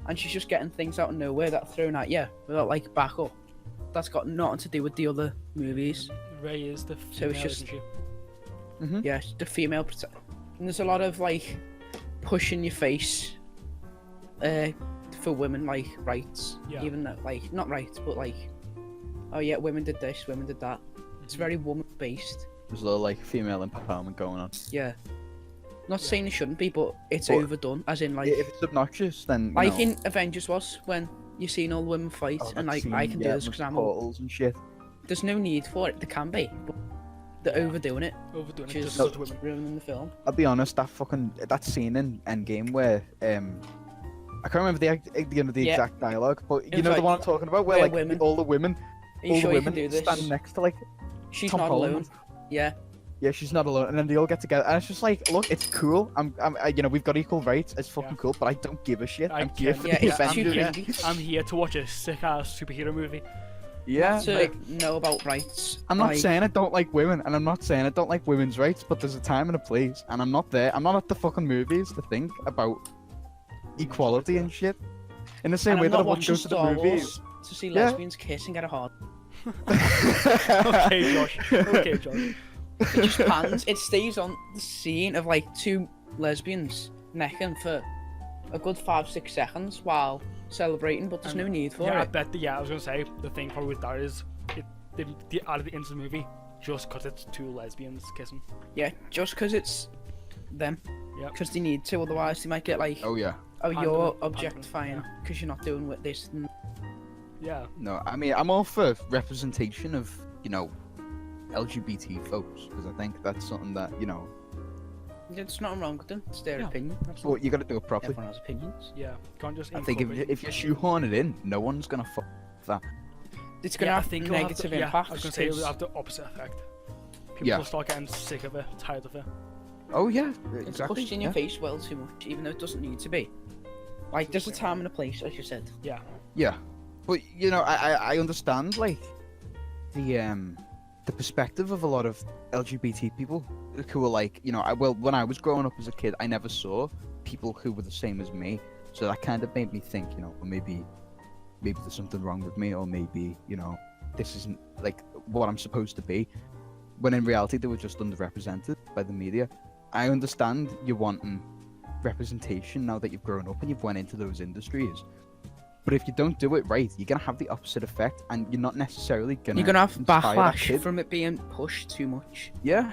and she's just getting things out of nowhere that are thrown at you without like backup. That's got nothing to do with the other movies. Rey is the So it's female, just- isn't she? Mm-hmm. Yeah, the female and there's a lot of like pushing your face for women like rights, Yeah. even though like not rights but like, oh yeah, women did this, women did that. It's very woman based. There's a little like female empowerment going on. Yeah, not saying it shouldn't be, but it's But- overdone, as in like If it's obnoxious, then you like know, in Avengers was when you seen all the women fight oh, and that like scene, I can do yeah, this with because I'm portals and shit. there's no need for it. There can be, but they're overdoing it, Overdoing which it is just to women. ruining the film. I'll be honest, that scene in Endgame where I can't remember the Yeah. exact dialogue, but you It's know the like, one I'm talking about, where we're like women. all the women, Are you all sure the you can women do this? standing next to like She's Tom not Holland. alone. Yeah. Yeah, she's not alone, and then they all get together, and it's just like, look, it's cool. You know, we've got equal rights. It's fucking Yeah. cool, but I don't give a shit. I I'm here can- for Yeah, the it's I'm too Avengers. doing cringy. I'm here to watch a sick ass superhero movie. Yeah, To like, know about rights. I'm not like, saying I don't like women, and I'm not saying I don't like women's rights, but there's a time and a place, and I'm not there. I'm not at the fucking movies to think about equality and shit. In the same and way I'm that I not wouldn't go watching to the Star movies. Wars to see Yeah. lesbians kiss and get a hard. Okay, Josh. Okay, Josh. It just pans. It stays on the scene of like two lesbians necking for a good 5-6 seconds while celebrating, but there's no need for Yeah, I it. bet. Yeah, I was gonna say the thing probably with that is they added it into the movie just because it's two lesbians kissing. Yeah, just because it's them. Yep. Because they need to, otherwise they might get like, Oh yeah. oh, Handle you're it, handle it, objectifying yeah. because you're not doing with this. And Yeah. No, I mean I'm all for representation of LGBT folks because I think that's something that there's nothing wrong with them. It's their Yeah. opinion. but you got to do it properly. Everyone has opinions. Yeah. Can't just. I think incorporate- if you shoehorn it in, no one's gonna fuck that. It's gonna Yeah, I have think it'll have negative the- yeah, impacts. I was gonna say it 'cause will have the opposite effect. People Yeah. will start getting sick of it, tired of it. Oh yeah, It's exactly. pushed in your yeah. face well too much, even though it doesn't need to be. Like, there's a time and a place, as you said. Yeah. Yeah, but I understand like the perspective of a lot of LGBT people who are like when I was growing up as a kid, I never saw people who were the same as me, so that kind of made me think, well, maybe there's something wrong with me, or maybe this isn't like what I'm supposed to be. When in reality, they were just underrepresented by the media. I understand you wanting representation now that you've grown up and you've went into those industries. But if you don't do it right, you're gonna have the opposite effect, and you're not necessarily gonna. You're gonna have inspire that backlash kid. from it being pushed too much. Yeah,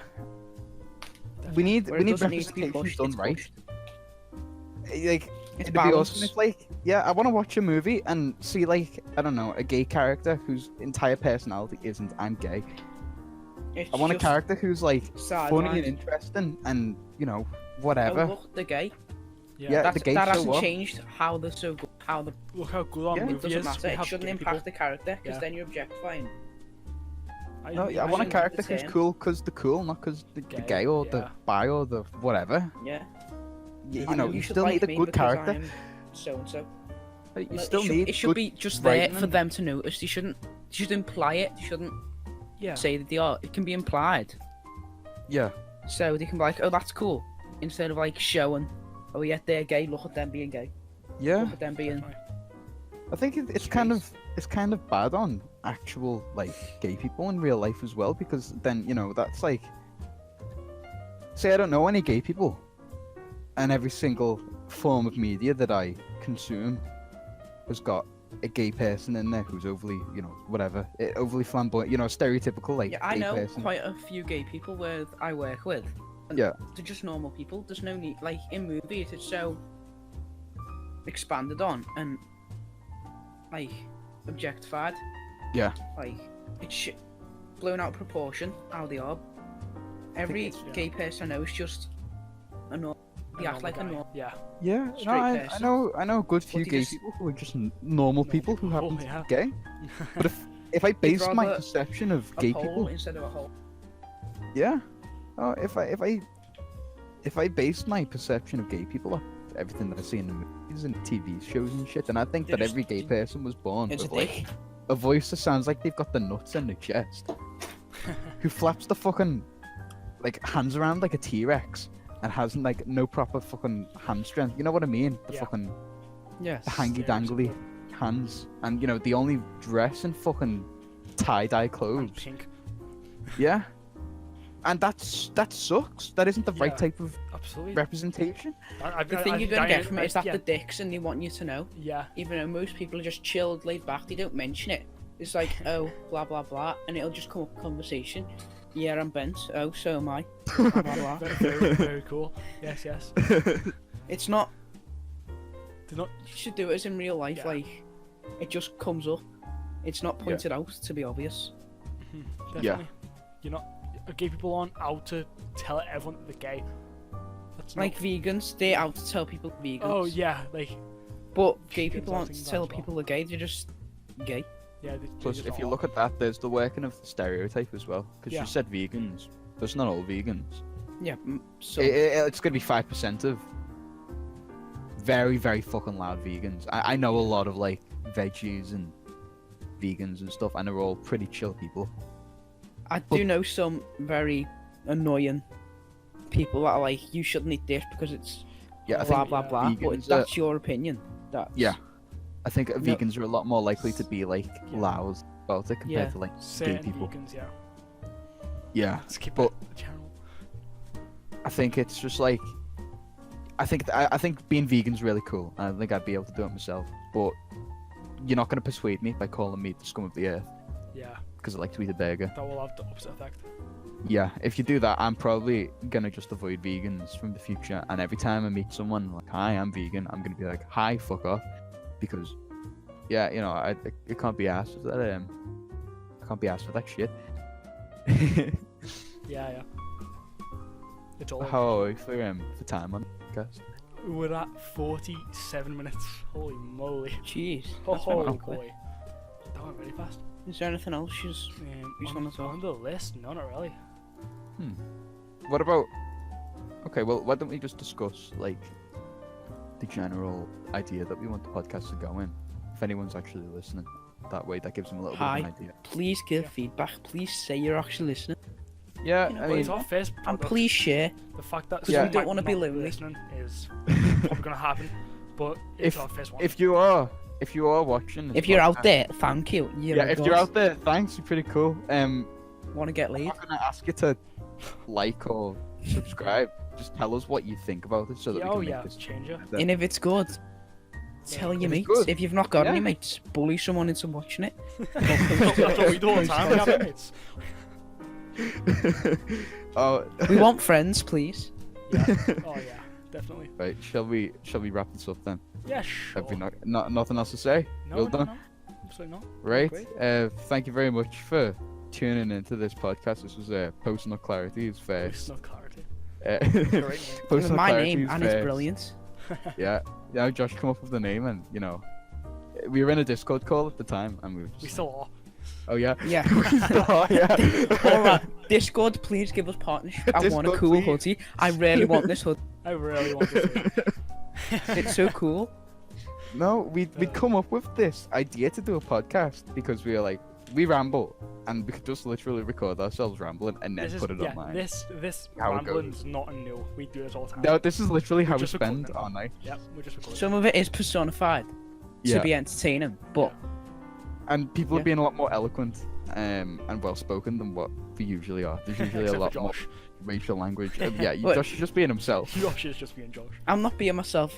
we need Where it doesn't need to be representation pushed, done it's right. pushed. Like It's it'd be awesome balance. if, like, yeah, I want to watch a movie and see, like, I don't know, a gay character whose entire personality isn't "I'm gay." It's I want a just character who's like funny and sidelined. interesting, and Oh, whatever. look, they're gay. Yeah, That the gay that so hasn't what? changed how they're so good. How the Look how good our Yeah, it it movie doesn't is. matter. We It have shouldn't gay impact people. the character, because Yeah. then you're objectifying. No, yeah, I I want a shouldn't character have the who's term. cool because they're cool, not because they're Gay, gay or yeah. the bi or the whatever. Yeah. You And know, you should still like need a me good because character. I'm so and so. You still need It should good be just there writing for and- them to notice. You shouldn't. You should imply it. You shouldn't Yeah. say that they are. It can be implied. Yeah, So they can be like, oh, that's cool. Instead of like showing, oh, yeah, they're gay. Look at them being gay. yeah. Look at them being. Definitely. I think it's kind of bad on actual like gay people in real life as well, because then that's like, say I don't know any gay people, and every single form of media that I consume has got a gay person in there who's overly whatever, overly flamboyant, stereotypical like Yeah, I gay know person. quite a few gay people I work with. And Yeah. They're just normal people. There's no need, like in movies, it's so expanded on, and like objectified. Yeah. Like it's blown out of proportion. How they are. Every it's- yeah. gay person I know is just a normal. They act like a guy. normal. Yeah. Yeah, no, Straight I person. know a good few do you gay just- people who are just normal people who people, happen to yeah. be gay. But if I base my rather perception of A gay pole people, instead of a hole. yeah, oh, if I base my perception of gay people off everything that I see in the movies and TV shows and shit, then I think They're that just- every gay person was born It's a with like dick. a voice that sounds like they've got the nuts in their chest, who flaps the fucking like hands around like a T-Rex and has like no proper fucking hand strength. You know what I mean? The Yeah. fucking Yes. the hangy dangly hands, and you know they only dress in fucking tie-dye And clothes. pink. Yeah, and that sucks. That isn't the Yeah. right type of Absolutely. representation. The thing you're gonna get from it is that the dicks, and they want you to know. Yeah. Even though most people are just chilled, laid back, they don't mention it. It's like, oh, blah blah blah, and it'll just come up in conversation. Yeah, I'm bent. Oh, so am I. Blah blah blah. Very, very cool. Yes, yes. It's not. They're not. You should do it as in real life. Yeah. Like, it just comes up. It's not pointed out to be obvious. Definitely. You're not. Gay people aren't out to tell everyone that they're gay. That's not. Like vegans, they're out to tell people they're vegans. Oh yeah, like But gay vegans people are aren't things to tell as well. people they're gay. They're just gay. yeah. They Plus, just if you are. look at that, there's the working of the stereotype as well. Because Yeah. you said vegans, but it's not all vegans. Yeah. So It's gonna be 5% of very, very fucking loud vegans. I know a lot of like veggies and vegans and stuff, and they're all pretty chill people. I do know some very annoying people that are like, you shouldn't eat this because it's Yeah, I blah think blah blah. But vegans that's your opinion. That's, yeah, I think vegans are a lot more likely to be like Yeah. loud about it compared Yeah. to like certain gay people. vegans, yeah. Yeah, Let's keep but- it general. I think it's just like I think being vegan's really cool. I think I'd be able to do it myself, but you're not gonna persuade me by calling me the scum of the earth Yeah, because I like to eat a burger. that will have the opposite effect. Yeah, if you do that, I'm probably gonna just avoid vegans from the future. And every time I meet someone like, "Hi, I'm vegan," I'm gonna be like, "Hi, fuck off," because, yeah, you know, I can't be asked for that. I can't be asked for that shit. Yeah, yeah. It's all. How are we for time on the podcast? We're at 47 minutes. Holy moly. Jeez. Oh, That's went holy real quick. boy. That went really fast. Is there anything else you just just on, wanna talk? on the list? No, not really. What about? Okay, well, why don't we just discuss like the general idea that we want the podcast to go in? If anyone's actually listening, that way that gives them a little bit of an idea. Please give feedback. Please say you're actually listening. Yeah, You know, I Well, mean, it's our first And product. please share. The fact that Because Yeah. we don't want to be not lonely. listening is probably gonna happen, but it's If- our first one. if you are watching, this If you're out podcast- there, thank you. You're yeah, if you're out there, thanks, you're pretty cool. want to get I'm laid? not gonna ask you to like or subscribe. Just tell us what you think about it so that yeah, we oh can make yeah, this change it. better. And if it's good, tell your If it's mates. good, If you've not got any yeah. mates, bully someone into watching it. That's what we do all the time. We have mates. Oh, We want friends, please. Yeah. Oh yeah, definitely. right. Shall we wrap this up then? Yeah, sure. Have we nothing else to say? No, well no, done. no. Absolutely not. Right. Great. Thank you very much for tuning into this podcast. This was Personal Clarity's There's first. no clarity. Great Great name. It was my name, and it's brilliant. Yeah. Yeah. Josh come up with the name, and you know, we were in a Discord call at the time, and we were just. We still are. Oh yeah. Yeah. Oh, yeah. Alright, Discord, please give us partnership. I want a Discord, cool please. hoodie. I really want this hoodie. I really want this. It's so cool. No, we'd come up with this idea to do a podcast because we were like, we ramble, and we could just literally record ourselves rambling and then This is put it yeah. online. This How it rambling's not new. We do this all the time. No, this is literally how we just recording spend it. our night. Yeah, we're just recording. Some of it is personified Yeah. to be entertaining, but And people are Yeah. being a lot more eloquent and well spoken than what we usually are. There's usually a Except lot for more Josh. racial language. Yeah, Wait. Josh is just being himself. Josh is just being Josh. I'm not being myself.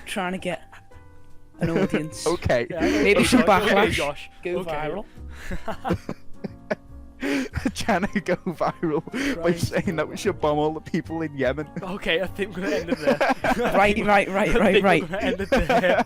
Trying to get an audience. Okay. Yeah, Maybe okay, some Josh, okay, backlash. Josh. Go Okay. viral. Trying to go viral by Right. saying that we should bomb all the people in Yemen. Okay, I think we're gonna end it there. Right, right, right, I right, think right. We're gonna end it there.